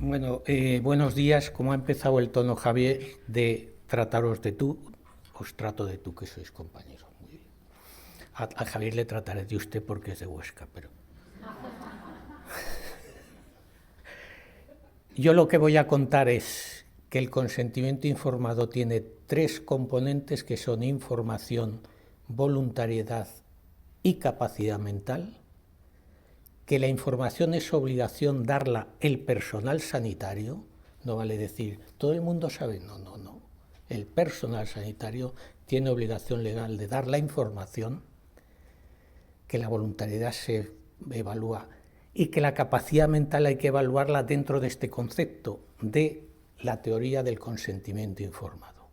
Bueno, buenos días. Como ha empezado el tono Javier de trataros de tú, os trato de tú, que sois compañeros. Muy bien. A Javier le trataré de usted porque es de Huesca, pero... Yo lo que voy a contar es que el consentimiento informado tiene tres componentes que son información, voluntariedad y capacidad mental, que la información es obligación darla el personal sanitario, no vale decir, todo el mundo sabe, no. El personal sanitario tiene obligación legal de dar la información, que la voluntariedad se evalúa y que la capacidad mental hay que evaluarla dentro de este concepto de la teoría del consentimiento informado.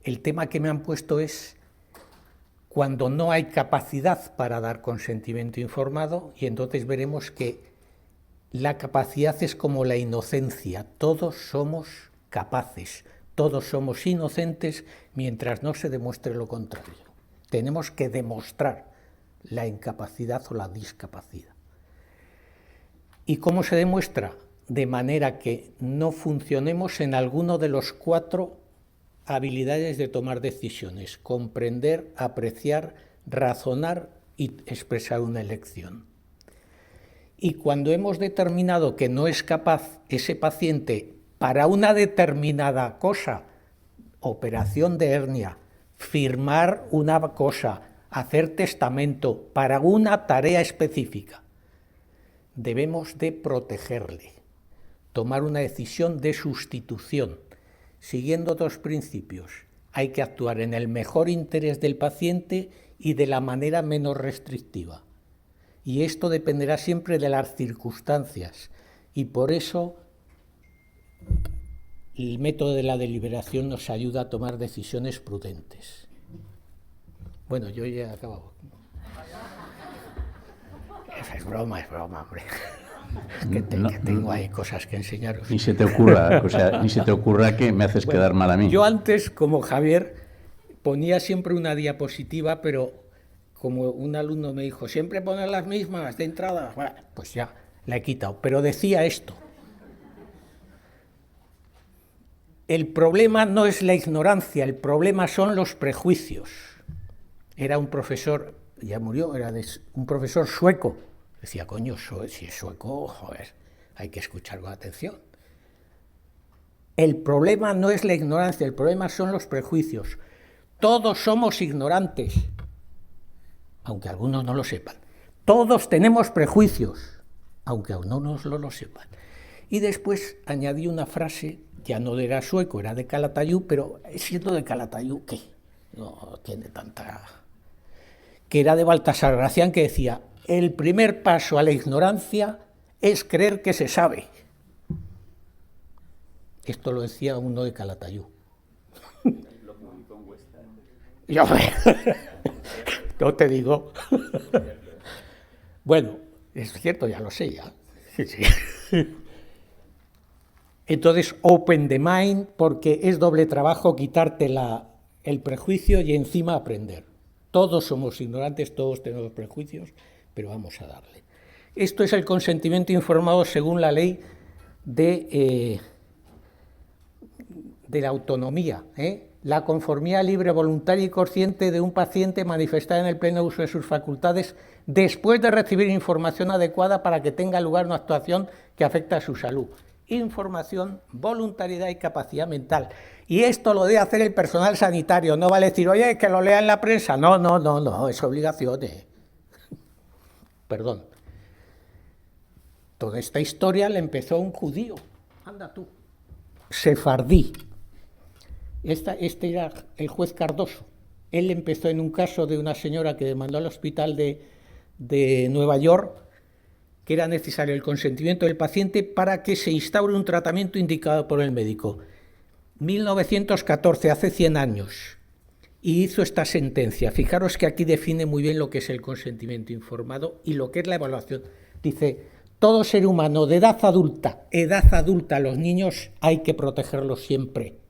El tema que me han puesto es cuando no hay capacidad para dar consentimiento informado, y entonces veremos que la capacidad es como la inocencia, todos somos capaces, todos somos inocentes mientras no se demuestre lo contrario. Tenemos que demostrar la incapacidad o la discapacidad. ¿Y cómo se demuestra? De manera que no funcionemos en alguno de los cuatro habilidades de tomar decisiones: comprender, apreciar, razonar y expresar una elección. Y cuando hemos determinado que no es capaz ese paciente para una determinada cosa, operación de hernia, firmar una cosa, hacer testamento para una tarea específica, debemos de protegerle, tomar una decisión de sustitución, siguiendo dos principios. Hay que actuar en el mejor interés del paciente y de la manera menos restrictiva. Y esto dependerá siempre de las circunstancias. Y por eso el método de la deliberación nos ayuda a tomar decisiones prudentes. Bueno, yo ya he acabado. Es broma, hombre. Que tengo ahí cosas que enseñaros. Ni se te ocurra que me haces quedar mal a mí. Yo antes, como Javier, ponía siempre una diapositiva, pero como un alumno me dijo, siempre poner las mismas de entrada, bueno, pues ya la he quitado. Pero decía esto: el problema no es la ignorancia, el problema son los prejuicios. Era un profesor, ya murió, era un profesor sueco. Decía, coño, si es sueco, joder, hay que escuchar con atención. El problema no es la ignorancia, el problema son los prejuicios. Todos somos ignorantes, aunque algunos no lo sepan. Todos tenemos prejuicios, aunque algunos no lo sepan. Y después añadí una frase, ya no era sueco, era de Calatayud, pero siendo de Calatayud, ¿qué? No tiene tanta... que era de Baltasar Gracián, que decía: el primer paso a la ignorancia es creer que se sabe. Esto lo decía uno de Calatayud. Lo publicó en Huesca. Yo no te digo. Bueno, es cierto, ya lo sé, ya. Sí. Entonces, open the mind, porque es doble trabajo quitarte el prejuicio y encima aprender. Todos somos ignorantes, todos tenemos prejuicios, pero vamos a darle. Esto es el consentimiento informado según la ley de la autonomía, la conformidad libre, voluntaria y consciente de un paciente manifestada en el pleno uso de sus facultades después de recibir información adecuada para que tenga lugar una actuación que afecte a su salud. Información, voluntariedad y capacidad mental. Y esto lo debe hacer el personal sanitario. No vale decir, oye, que lo lea en la prensa. No, es obligación. Perdón. Toda esta historia la empezó un judío. Anda tú. Sefardí. Este era el juez Cardoso. Él empezó en un caso de una señora que demandó al hospital de Nueva York que era necesario el consentimiento del paciente para que se instaure un tratamiento indicado por el médico. 1914, hace 100 años, y hizo esta sentencia. Fijaros que aquí define muy bien lo que es el consentimiento informado y lo que es la evaluación. Dice, todo ser humano de edad adulta, los niños hay que protegerlos siempre.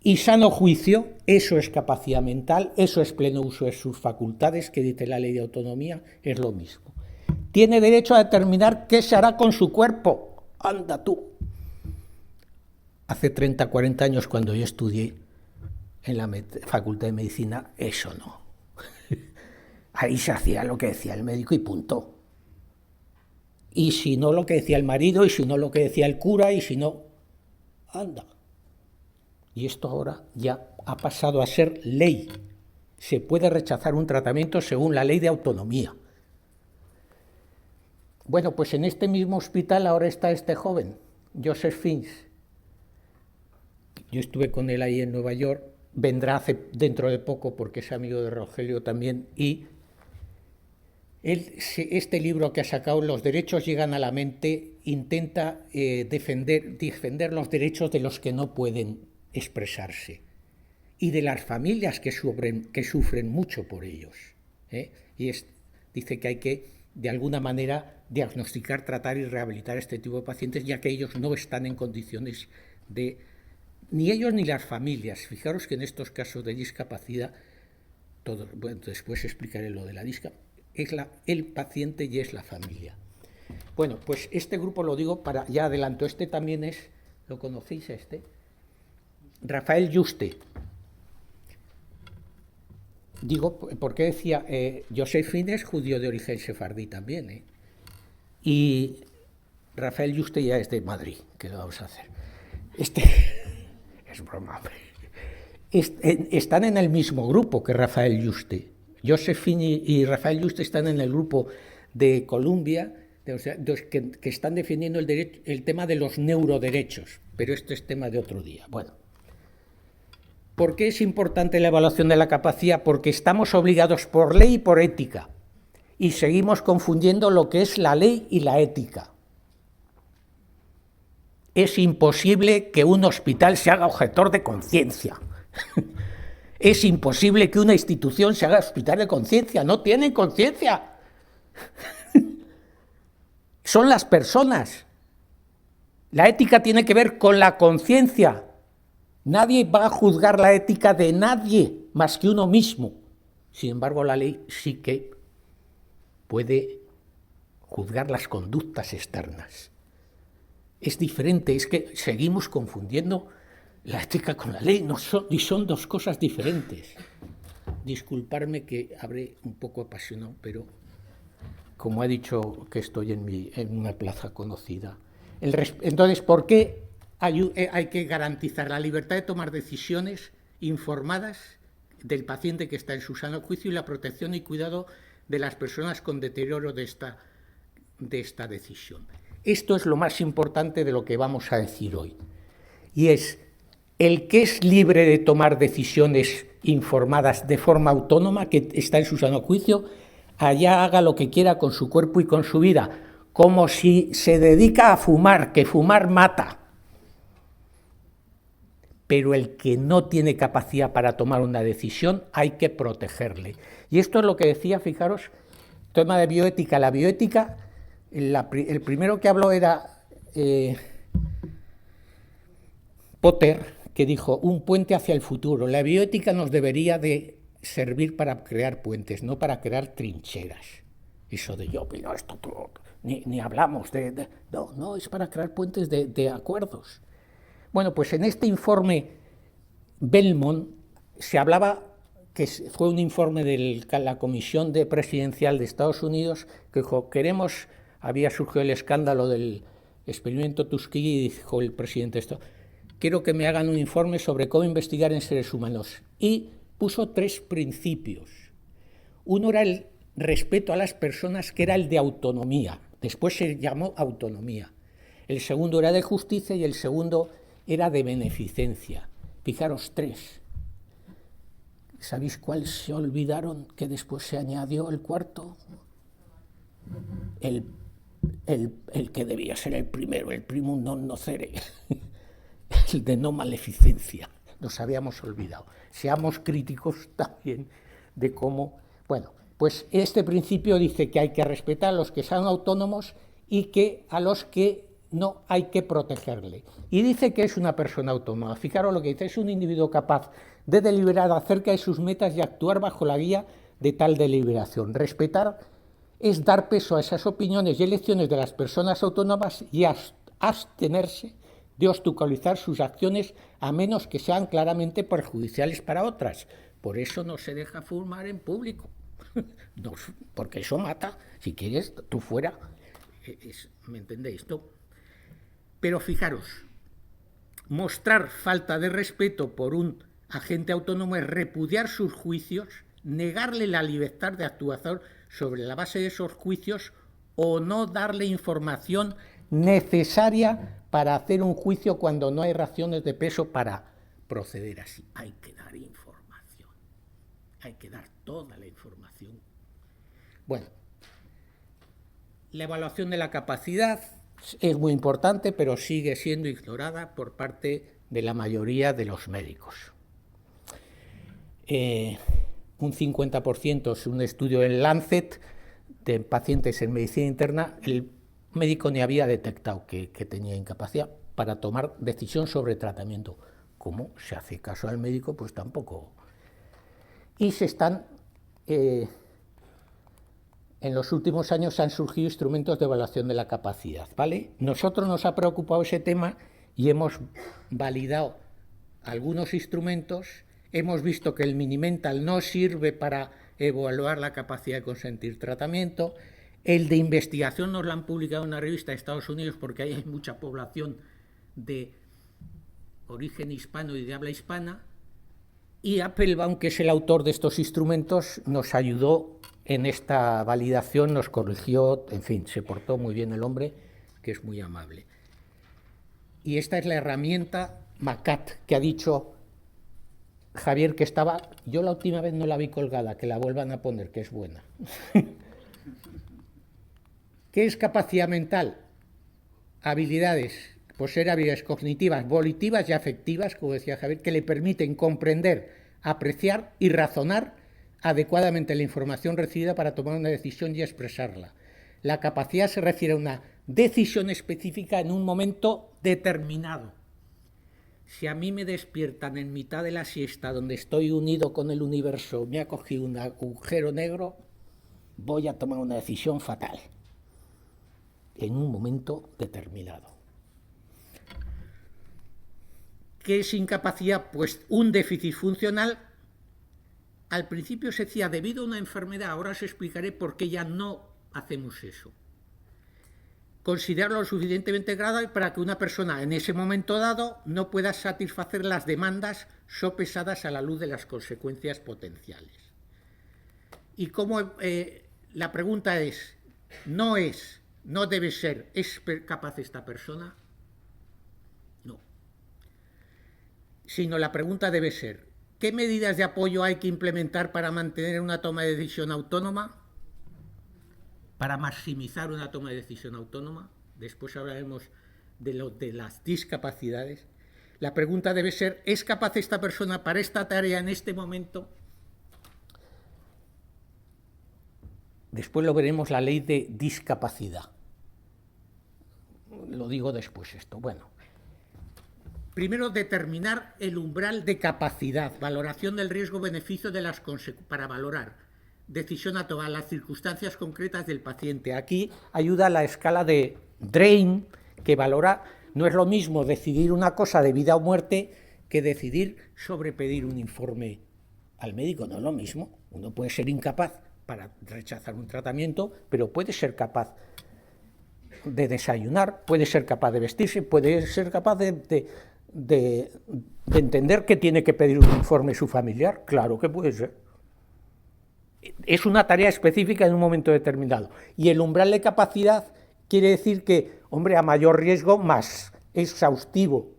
Y sano juicio, eso es capacidad mental, eso es pleno uso de sus facultades, que dice la ley de autonomía, es lo mismo. Tiene derecho a determinar qué se hará con su cuerpo. anda tú. Hace 30, 40 años, cuando yo estudié en la Facultad de Medicina, eso no. Ahí se hacía lo que decía el médico y punto. Y si no, lo que decía el marido, y si no, lo que decía el cura, y si no, anda. Y esto ahora ya ha pasado a ser ley. Se puede rechazar un tratamiento según la ley de autonomía. Bueno, pues en este mismo hospital ahora está este joven, Joseph Fiennes. Yo estuve con él ahí en Nueva York, vendrá dentro de poco porque es amigo de Rogelio también, y este libro que ha sacado, Los derechos llegan a la mente, intenta defender los derechos de los que no pueden expresarse y de las familias que sufren mucho por ellos. Dice que hay que, de alguna manera, diagnosticar, tratar y rehabilitar a este tipo de pacientes, ya que ellos no están en condiciones de... Ni ellos ni las familias. Fijaros que en estos casos de discapacidad, bueno, después explicaré lo de la discapacidad, es el paciente y es la familia. Bueno, pues este grupo lo digo para, ya adelanto, este también es, ¿lo conocéis este? Rafael Yuste. Digo, porque decía, Joseph Fiennes es judío de origen sefardí también, y Rafael Yuste ya es de Madrid, ¿qué le vamos a hacer? Es broma. Están en el mismo grupo que Rafael Yuste. Joseph Fiennes y Rafael Yuste están en el grupo de Columbia, que están defendiendo el tema de los neuroderechos, pero esto es tema de otro día. Bueno, ¿por qué es importante la evaluación de la capacidad? Porque estamos obligados por ley y por ética, y seguimos confundiendo lo que es la ley y la ética. Es imposible que un hospital se haga objetor de conciencia. Es imposible que una institución se haga hospital de conciencia. No tienen conciencia. Son las personas. La ética tiene que ver con la conciencia. Nadie va a juzgar la ética de nadie más que uno mismo. Sin embargo, la ley sí que puede juzgar las conductas externas. Es diferente, es que seguimos confundiendo la ética con la ley, y son dos cosas diferentes. Disculparme que habré un poco apasionado, pero como ha dicho que estoy en una plaza conocida. Entonces, ¿por qué hay que garantizar la libertad de tomar decisiones informadas del paciente que está en su sano juicio y la protección y cuidado de las personas con deterioro de esta decisión? Esto es lo más importante de lo que vamos a decir hoy. Y es, el que es libre de tomar decisiones informadas de forma autónoma, que está en su sano juicio, allá haga lo que quiera con su cuerpo y con su vida, como si se dedica a fumar, que fumar mata. Pero el que no tiene capacidad para tomar una decisión, hay que protegerle. Y esto es lo que decía, fijaros, tema de bioética. La bioética, el primero que habló era Potter, que dijo, un puente hacia el futuro. La bioética nos debería de servir para crear puentes, no para crear trincheras. Eso de yo opino esto, ni hablamos de... No, es para crear puentes de acuerdos. Bueno, pues en este informe Belmont se hablaba, que fue un informe de la Comisión Presidencial de Estados Unidos, que dijo, había surgido el escándalo del experimento Tuskegee, y dijo el presidente esto, quiero que me hagan un informe sobre cómo investigar en seres humanos. Y puso 3 principios. Uno era el respeto a las personas, que era el de autonomía. Después se llamó autonomía. El segundo era de justicia y el segundo era de beneficencia. Fijaros, 3. ¿Sabéis cuál se olvidaron que después se añadió el cuarto? El que debía ser el primero, el primum non nocere. El de no maleficencia, nos habíamos olvidado. Seamos críticos también de cómo... Bueno, pues este principio dice que hay que respetar a los que sean autónomos y que a los que no hay que protegerle. Y dice que es una persona autónoma. Fijaros lo que dice, es un individuo capaz de deliberar acerca de sus metas y actuar bajo la guía de tal deliberación. Respetar es dar peso a esas opiniones y elecciones de las personas autónomas y abstenerse de obstaculizar sus acciones a menos que sean claramente perjudiciales para otras. Por eso no se deja fumar en público, no, porque eso mata. Si quieres, tú fuera. ¿Me entendéis? ¿No? Pero fijaros, mostrar falta de respeto por un agente autónomo es repudiar sus juicios, negarle la libertad de actuación sobre la base de esos juicios o no darle información necesaria para hacer un juicio cuando no hay razones de peso para proceder así. Hay que dar información, hay que dar toda la información. Bueno, la evaluación de la capacidad es muy importante, pero sigue siendo ignorada por parte de la mayoría de los médicos. Un 50%, es un estudio en Lancet de pacientes en medicina interna, el médico ni había detectado que tenía incapacidad para tomar decisión sobre tratamiento. ¿Cómo se hace caso al médico? Pues tampoco. Y se están... en los últimos años han surgido instrumentos de evaluación de la capacidad, ¿vale? Nosotros nos ha preocupado ese tema y hemos validado algunos instrumentos. Hemos visto que el Minimental no sirve para evaluar la capacidad de consentir tratamiento. El de investigación nos lo han publicado en una revista de Estados Unidos porque ahí hay mucha población de origen hispano y de habla hispana. Y Applebaum, que es el autor de estos instrumentos, nos ayudó en esta validación, nos corrigió, en fin, se portó muy bien el hombre, que es muy amable. Y esta es la herramienta MACAT, que ha dicho Javier que estaba... Yo la última vez no la vi colgada, que la vuelvan a poner, que es buena. ¿Qué es capacidad mental? Habilidades, poseer habilidades cognitivas, volitivas y afectivas, como decía Javier, que le permiten comprender, apreciar y razonar adecuadamente la información recibida para tomar una decisión y expresarla. La capacidad se refiere a una decisión específica en un momento determinado. Si a mí me despiertan en mitad de la siesta, donde estoy unido con el universo, me ha cogido un agujero negro, voy a tomar una decisión fatal, en un momento determinado. ¿Qué es incapacidad? Pues un déficit funcional. Al principio se decía debido a una enfermedad, ahora os explicaré por qué ya no hacemos eso. Considerarlo lo suficientemente grave para que una persona en ese momento dado no pueda satisfacer las demandas sopesadas a la luz de las consecuencias potenciales. Y como la pregunta es, no debe ser, ¿es capaz esta persona? No. Sino la pregunta debe ser, ¿qué medidas de apoyo hay que implementar para mantener una toma de decisión autónoma? Para maximizar una toma de decisión autónoma. Después hablaremos de las discapacidades. La pregunta debe ser, ¿es capaz esta persona para esta tarea en este momento? Después lo veremos, la ley de discapacidad. Lo digo después esto. Bueno. Primero, determinar el umbral de capacidad, valoración del riesgo-beneficio de las consecuencias, para valorar, decisión a tomar las circunstancias concretas del paciente. Aquí ayuda la escala de Drain, que valora, no es lo mismo decidir una cosa de vida o muerte que decidir sobre pedir un informe al médico, no es lo mismo. Uno puede ser incapaz para rechazar un tratamiento, pero puede ser capaz de desayunar, puede ser capaz de vestirse, puede ser capaz de entender que tiene que pedir un informe su familiar, claro que puede ser. Es una tarea específica en un momento determinado. Y el umbral de capacidad quiere decir que, hombre, a mayor riesgo, más exhaustivo,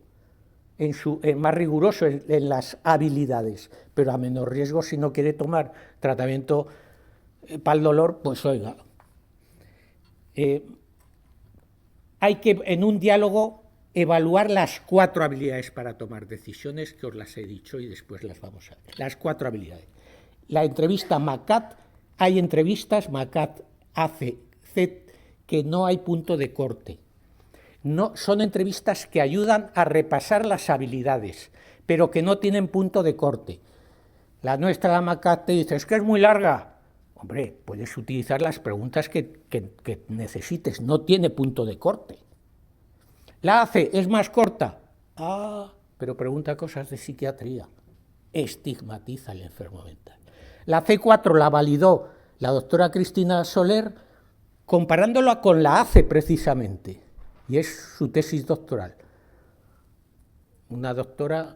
más riguroso en las habilidades, pero a menor riesgo, si no quiere tomar tratamiento para el dolor, pues oiga. Hay que, en un diálogo, evaluar las 4 habilidades para tomar decisiones, que os las he dicho y después las vamos a ver. Las 4 habilidades. La entrevista MACAT, hay entrevistas, MACAT hace que no hay punto de corte. No, son entrevistas que ayudan a repasar las habilidades, pero que no tienen punto de corte. La nuestra, la MACAT, te dice, es que es muy larga. Hombre, puedes utilizar las preguntas que necesites, no tiene punto de corte. La AC es más corta. Pero pregunta cosas de psiquiatría. Estigmatiza al enfermo mental. La C4 la validó la doctora Cristina Soler comparándola con la ACE precisamente. Y es su tesis doctoral. Una doctora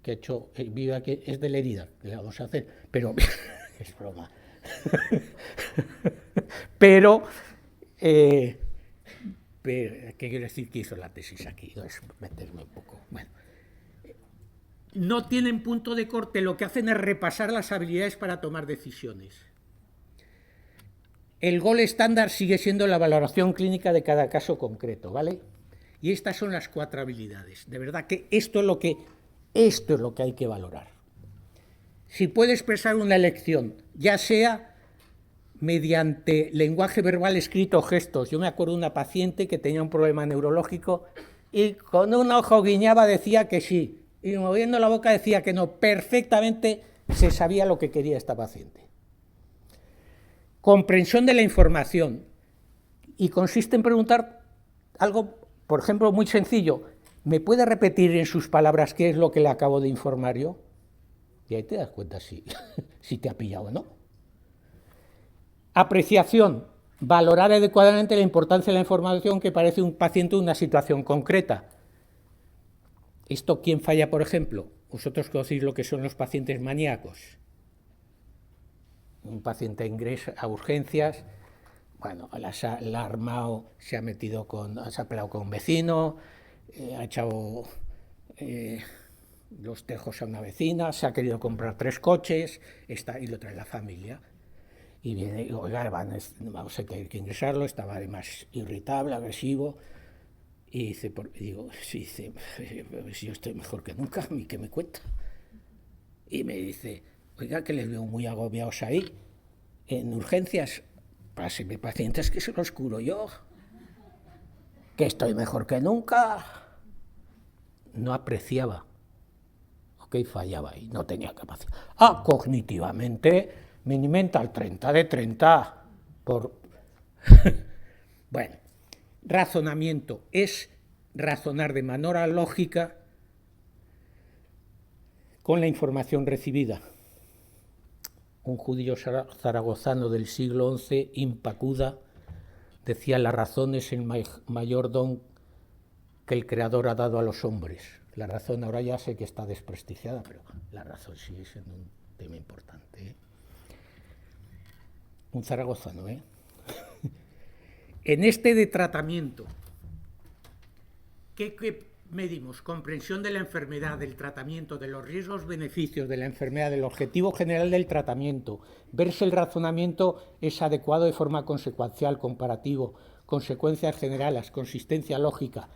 que ha hecho, vive aquí, es de Lerida, que le vamos a hacer, pero es broma. pero, ¿qué quiero decir que hizo la tesis aquí? No es meterme un poco. Bueno, no tienen punto de corte, lo que hacen es repasar las habilidades para tomar decisiones. El gold estándar sigue siendo la valoración clínica de cada caso concreto, ¿vale? Y estas son las 4 habilidades. De verdad que esto es lo que hay que valorar. Si puede expresar una elección, ya sea mediante lenguaje verbal, escrito o gestos. Yo me acuerdo de una paciente que tenía un problema neurológico y con un ojo guiñaba decía que sí, y moviendo la boca decía que no. Perfectamente se sabía lo que quería esta paciente. Comprensión de la información. Y consiste en preguntar algo, por ejemplo, muy sencillo. ¿Me puede repetir en sus palabras qué es lo que le acabo de informar yo? Y ahí te das cuenta si te ha pillado o no. Apreciación. Valorar adecuadamente la importancia de la información que parece un paciente en una situación concreta. ¿Esto quién falla, por ejemplo? Vosotros conocéis lo que son los pacientes maníacos. Un paciente ingresa a urgencias, bueno, la ha armado, se ha peleado con un vecino, ha echado los tejos a una vecina, se ha querido comprar 3 coches, y lo trae la familia. Y viene, y, oiga, vamos a tener que ingresarlo, estaba además irritable, agresivo. Y dice, si yo estoy mejor que nunca, ¿a mí qué me cuenta? Y me dice, oiga, que les veo muy agobiados ahí, en urgencias, pásenme pacientes que se los curo yo, que estoy mejor que nunca. No apreciaba, fallaba ahí, no tenía capacidad. Cognitivamente, Minimental 30 de 30, Bueno, razonamiento es razonar de manera lógica con la información recibida. Un judío zaragozano del siglo XI, Impacuda, decía: la razón es el mayor don que el Creador ha dado a los hombres. La razón ahora ya sé que está desprestigiada, pero la razón sigue siendo un tema importante. Un zaragozano, En este de tratamiento, ¿qué medimos? Comprensión de la enfermedad, del tratamiento, de los riesgos, beneficios de la enfermedad, del objetivo general del tratamiento, ver si el razonamiento es adecuado de forma consecuencial, comparativo, consecuencias generales, consistencia lógica,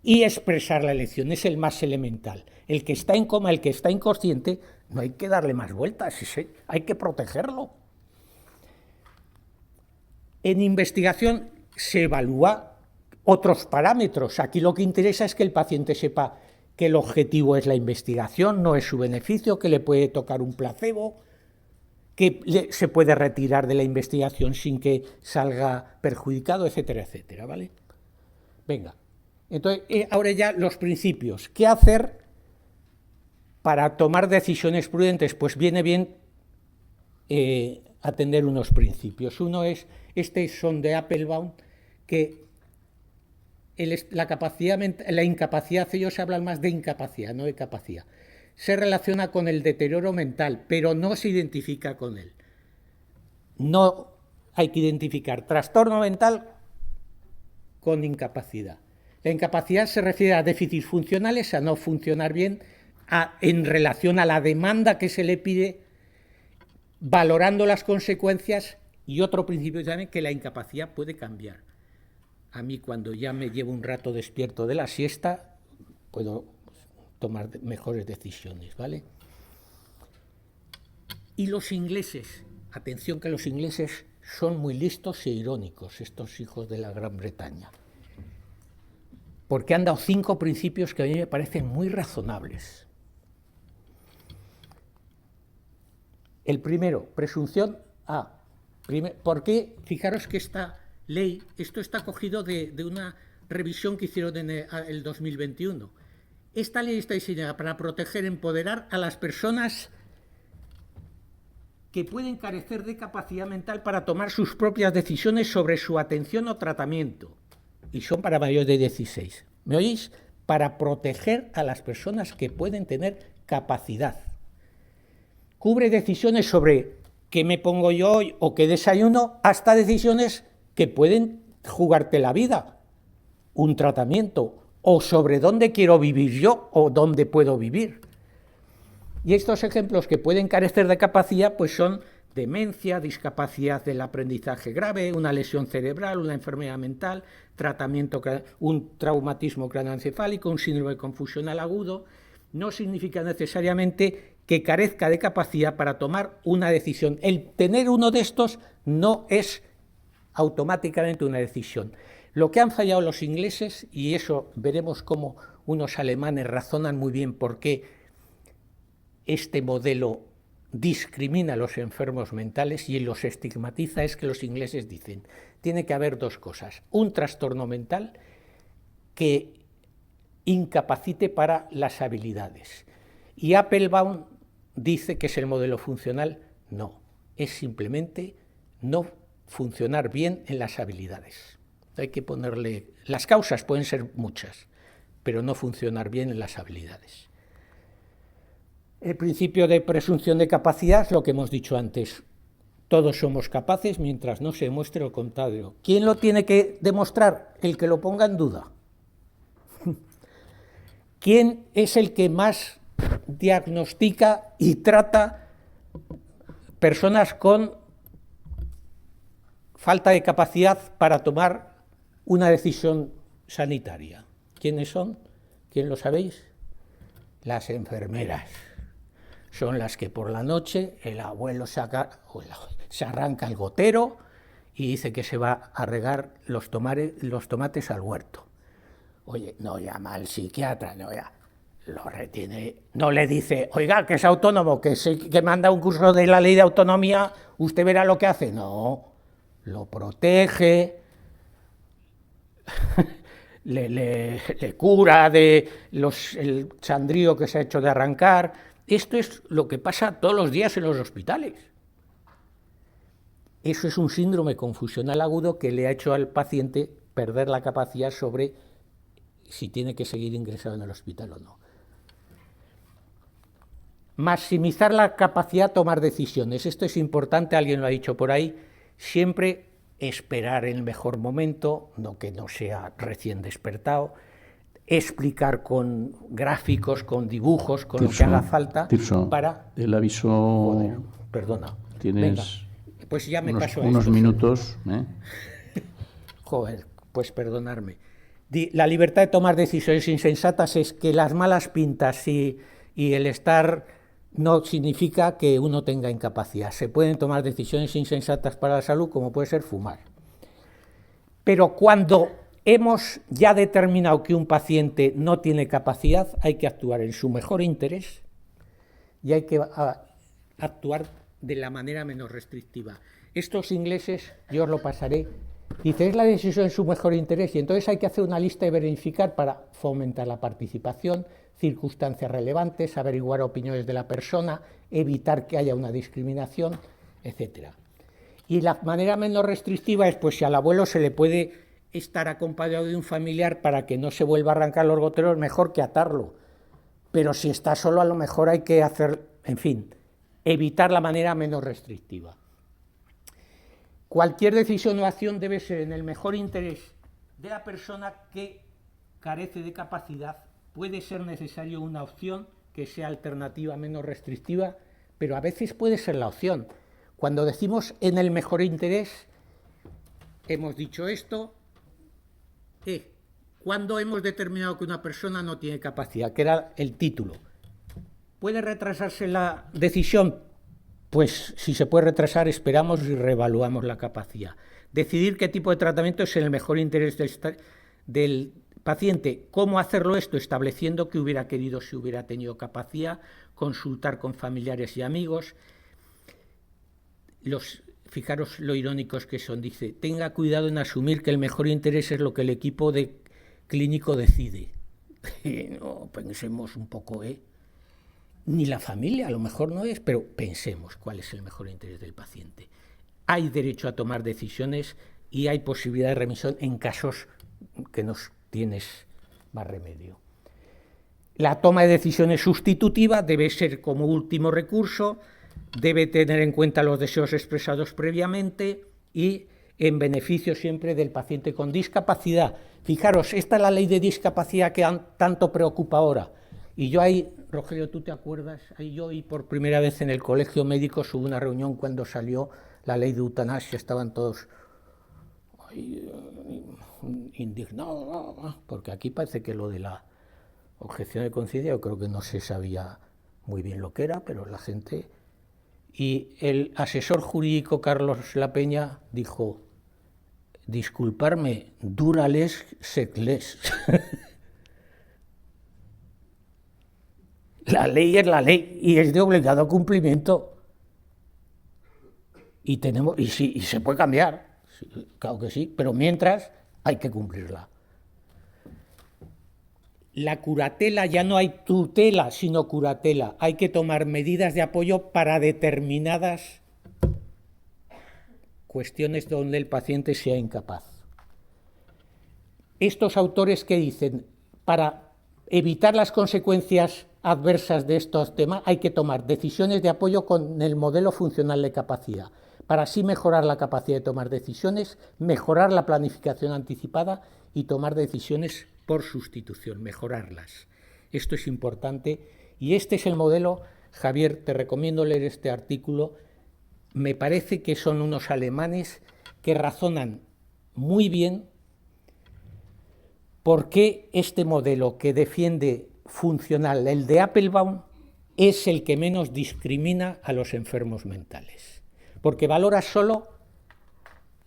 y expresar la elección. Es el más elemental. El que está en coma, el que está inconsciente, no hay que darle más vueltas, hay que protegerlo. En investigación se evalúa otros parámetros. Aquí lo que interesa es que el paciente sepa que el objetivo es la investigación, no es su beneficio, que le puede tocar un placebo, que se puede retirar de la investigación sin que salga perjudicado, etcétera, etcétera, ¿vale? Venga, entonces ahora ya los principios. ¿Qué hacer para tomar decisiones prudentes? Pues viene bien atender unos principios. Uno es, son de Applebaum, que la incapacidad, ellos hablan más de incapacidad, no de capacidad, se relaciona con el deterioro mental, pero no se identifica con él. No hay que identificar trastorno mental con incapacidad. La incapacidad se refiere a déficits funcionales, a no funcionar bien, en relación a la demanda que se le pide, valorando las consecuencias. Y otro principio también, que la incapacidad puede cambiar. A mí, cuando ya me llevo un rato despierto de la siesta, puedo tomar mejores decisiones, ¿vale? Y los ingleses, atención que los ingleses son muy listos e irónicos, estos hijos de la Gran Bretaña, porque han dado 5 principios que a mí me parecen muy razonables. El primero, presunción A. ¿Por qué? Fijaros que esta ley, esto está cogido de revisión que hicieron en el 2021. Esta ley está diseñada para proteger, empoderar a las personas que pueden carecer de capacidad mental para tomar sus propias decisiones sobre su atención o tratamiento. Y son para mayores de 16. ¿Me oís? Para proteger a las personas que pueden tener capacidad. Cubre decisiones sobre qué me pongo yo hoy o qué desayuno, hasta decisiones que pueden jugarte la vida, un tratamiento, o sobre dónde quiero vivir yo o dónde puedo vivir. Y estos ejemplos que pueden carecer de capacidad pues son demencia, discapacidad del aprendizaje grave, una lesión cerebral, una enfermedad mental, tratamiento, un traumatismo craneoencefálico, un síndrome confusional agudo. No significa necesariamente que carezca de capacidad para tomar una decisión. El tener uno de estos no es automáticamente una decisión. Lo que han fallado los ingleses, y eso veremos cómo unos alemanes razonan muy bien por qué este modelo discrimina a los enfermos mentales y los estigmatiza, es que los ingleses dicen, tiene que haber dos cosas, un trastorno mental que incapacite para las habilidades. Y Applebaum dice que es el modelo funcional, no, es simplemente no funcionar bien en las habilidades. Hay que ponerle, las causas pueden ser muchas, pero no funcionar bien en las habilidades. El principio de presunción de capacidad es lo que hemos dicho antes. Todos somos capaces mientras no se demuestre lo contrario. ¿Quién lo tiene que demostrar? El que lo ponga en duda. ¿Quién es el que más diagnostica y trata personas con falta de capacidad para tomar una decisión sanitaria? ¿Quiénes son? ¿Quién lo sabéis? Las enfermeras. Son las que por la noche el abuelo se arranca el gotero y dice que se va a regar los tomates al huerto. Oye, no llama al psiquiatra, no ya, lo retiene, no le dice, oiga, que es autónomo, que manda un curso de la ley de autonomía, usted verá lo que hace. No, lo protege, le cura de el sandrío que se ha hecho de arrancar. Esto es lo que pasa todos los días en los hospitales. Eso es un síndrome confusional agudo que le ha hecho al paciente perder la capacidad sobre si tiene que seguir ingresado en el hospital o no. Maximizar la capacidad de tomar decisiones. Esto es importante, alguien lo ha dicho por ahí. Siempre esperar el mejor momento, no que no sea recién despertado. Explicar con gráficos, con dibujos, con lo que haga falta para... El aviso... Joder, perdona. Tienes... Venga, pues ya me paso a unos minutos. Joder, pues perdonarme. La libertad de tomar decisiones insensatas es que las malas pintas y el estar no significa que uno tenga incapacidad. Se pueden tomar decisiones insensatas para la salud, como puede ser fumar. Pero cuando hemos ya determinado que un paciente no tiene capacidad, hay que actuar en su mejor interés y hay que actuar de la manera menos restrictiva. Estos ingleses, yo os lo pasaré, dice, es la decisión en su mejor interés y entonces hay que hacer una lista y verificar para fomentar la participación, circunstancias relevantes, averiguar opiniones de la persona, evitar que haya una discriminación, etc. Y la manera menos restrictiva es, pues si al abuelo se le puede estar acompañado de un familiar para que no se vuelva a arrancar los goteros, mejor que atarlo. Pero si está solo, a lo mejor hay que hacer, en fin, evitar la manera menos restrictiva. Cualquier decisión o acción debe ser en el mejor interés de la persona que carece de capacidad. Puede ser necesario una opción que sea alternativa menos restrictiva, pero a veces puede ser la opción. Cuando decimos en el mejor interés, hemos dicho esto, cuando hemos determinado que una persona no tiene capacidad, que era el título. ¿Puede retrasarse la decisión? Pues si se puede retrasar, esperamos y reevaluamos la capacidad. Decidir qué tipo de tratamiento es en el mejor interés del paciente. ¿Cómo hacerlo esto? Estableciendo qué hubiera querido si hubiera tenido capacidad, consultar con familiares y amigos. Fijaros lo irónicos que son, dice, tenga cuidado en asumir que el mejor interés es lo que el equipo de clínico decide. No, pensemos un poco, ni la familia, a lo mejor no es, pero pensemos cuál es el mejor interés del paciente. Hay derecho a tomar decisiones y hay posibilidad de remisión en casos que no tienes más remedio. La toma de decisiones sustitutiva debe ser como último recurso, debe tener en cuenta los deseos expresados previamente y en beneficio siempre del paciente con discapacidad. Fijaros, esta es la ley de discapacidad que tanto preocupa ahora. Y yo ahí, Rogelio, ¿tú te acuerdas? Ahí yo y por primera vez en el colegio médico hubo una reunión cuando salió la ley de eutanasia, estaban todos indignados, porque aquí parece que lo de la objeción de conciencia yo creo que no se sabía muy bien lo que era, pero la gente... Y el asesor jurídico Carlos La Peña dijo, disculparme, durales secles. La ley es la ley y es de obligado cumplimiento. Y se puede cambiar, claro que sí, pero mientras hay que cumplirla. La curatela, ya no hay tutela, sino curatela. Hay que tomar medidas de apoyo para determinadas cuestiones donde el paciente sea incapaz. Estos autores que dicen, para evitar las consecuencias adversas de estos temas, hay que tomar decisiones de apoyo con el modelo funcional de capacidad, para así mejorar la capacidad de tomar decisiones, mejorar la planificación anticipada y tomar decisiones por sustitución, mejorarlas. Esto es importante y este es el modelo. Javier, te recomiendo leer este artículo. Me parece que son unos alemanes que razonan muy bien por qué este modelo que defiende funcional, el de Applebaum, es el que menos discrimina a los enfermos mentales. Porque valora solo,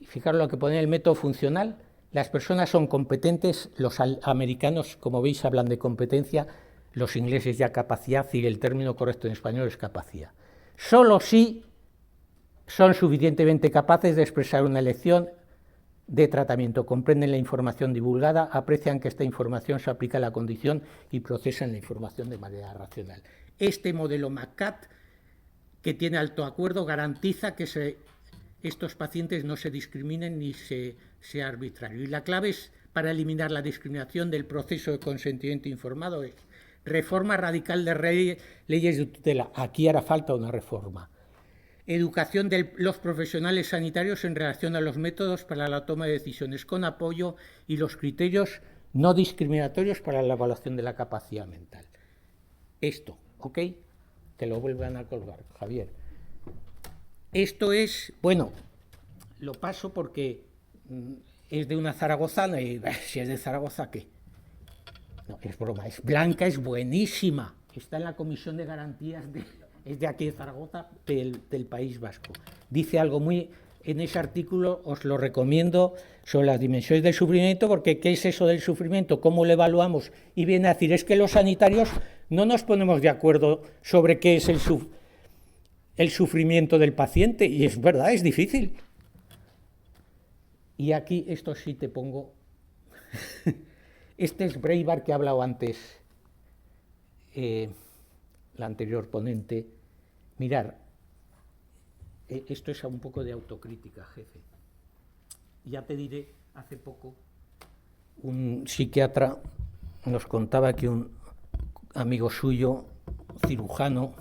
fijaros lo que pone el método funcional, las personas son competentes, los americanos, como veis, hablan de competencia, los ingleses ya capacidad, y el término correcto en español es capacidad. Solo si son suficientemente capaces de expresar una elección de tratamiento, comprenden la información divulgada, aprecian que esta información se aplica a la condición y procesan la información de manera racional. Este modelo McCAT, que tiene alto acuerdo, garantiza que estos pacientes no se discriminen ni sea arbitrario. Y la clave es, para eliminar la discriminación del proceso de consentimiento informado, es reforma radical de leyes de tutela. Aquí hará falta una reforma. Educación de los profesionales sanitarios en relación a los métodos para la toma de decisiones con apoyo y los criterios no discriminatorios para la evaluación de la capacidad mental. Esto, ¿ok? Te lo vuelvan a colgar, Javier. Esto es, bueno, lo paso porque es de una zaragozana y si es de Zaragoza, ¿qué? No, es broma, es blanca, es buenísima. Está en la Comisión de Garantías, es de aquí de Zaragoza, del País Vasco. Dice algo muy, en ese artículo os lo recomiendo, sobre las dimensiones del sufrimiento, porque ¿qué es eso del sufrimiento? ¿Cómo lo evaluamos? Y viene a decir, es que los sanitarios no nos ponemos de acuerdo sobre qué es el sufrimiento del paciente, y es verdad, es difícil. Y aquí, esto sí te pongo, este es Breitbart que ha hablado antes, la anterior ponente. Mirar, esto es un poco de autocrítica, jefe. Ya te diré, hace poco, un psiquiatra nos contaba que un amigo suyo, cirujano,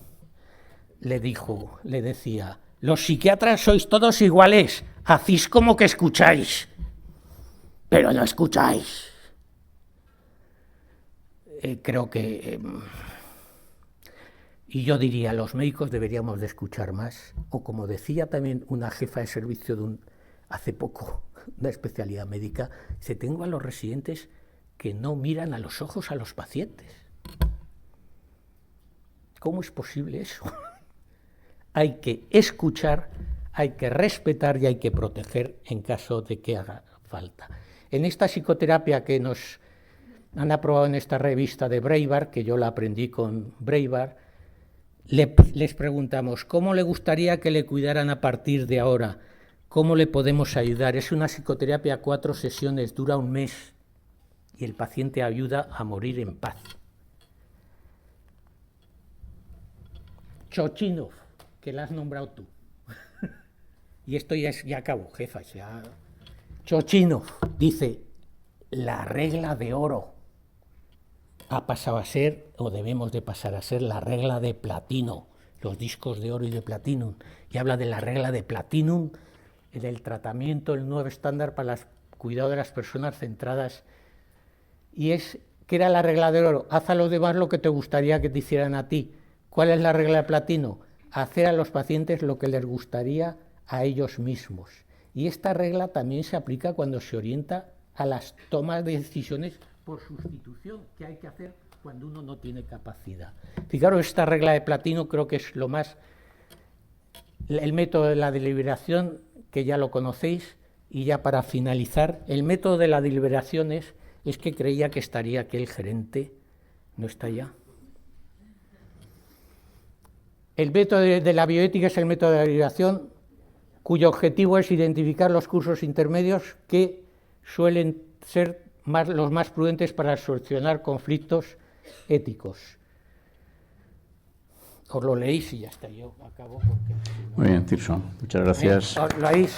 le decía, los psiquiatras sois todos iguales, hacéis como que escucháis, pero no escucháis. Creo que... y yo diría, los médicos deberíamos de escuchar más, o como decía también una jefa de servicio hace poco, una especialidad médica, dice, tengo a los residentes que no miran a los ojos a los pacientes. ¿Cómo es posible eso? Hay que escuchar, hay que respetar y hay que proteger en caso de que haga falta. En esta psicoterapia que nos han aprobado en esta revista de Breitbart, que yo la aprendí con Breitbart, les preguntamos, ¿cómo le gustaría que le cuidaran a partir de ahora? ¿Cómo le podemos ayudar? Es una psicoterapia 4 sesiones, dura un mes. y el paciente ayuda a morir en paz. Chochinov, que la has nombrado tú. Y esto ya acabó, jefa. Ya. Chochinov dice, la regla de oro ha pasado a ser, o debemos de pasar a ser, la regla de platino, los discos de oro y de platinum. Y habla de la regla de platinum, del tratamiento, el nuevo estándar para el cuidado de las personas centradas. Y es, ¿qué era la regla de oro? Haz a los demás lo que te gustaría que te hicieran a ti. ¿Cuál es la regla de platino? Hacer a los pacientes lo que les gustaría a ellos mismos. Y esta regla también se aplica cuando se orienta a las tomas de decisiones por sustitución, que hay que hacer cuando uno no tiene capacidad. Fijaros, esta regla de platino creo que es lo más, el método de la deliberación, que ya lo conocéis, y ya para finalizar, el método de la deliberación es que creía que estaría aquí el gerente, no está ya. El método de la bioética es el método de la deliberación, cuyo objetivo es identificar los cursos intermedios que suelen ser los más prudentes para solucionar conflictos éticos. Os lo leéis y ya está, yo acabo porque... Muy bien, Tirso, muchas gracias. Lo leéis.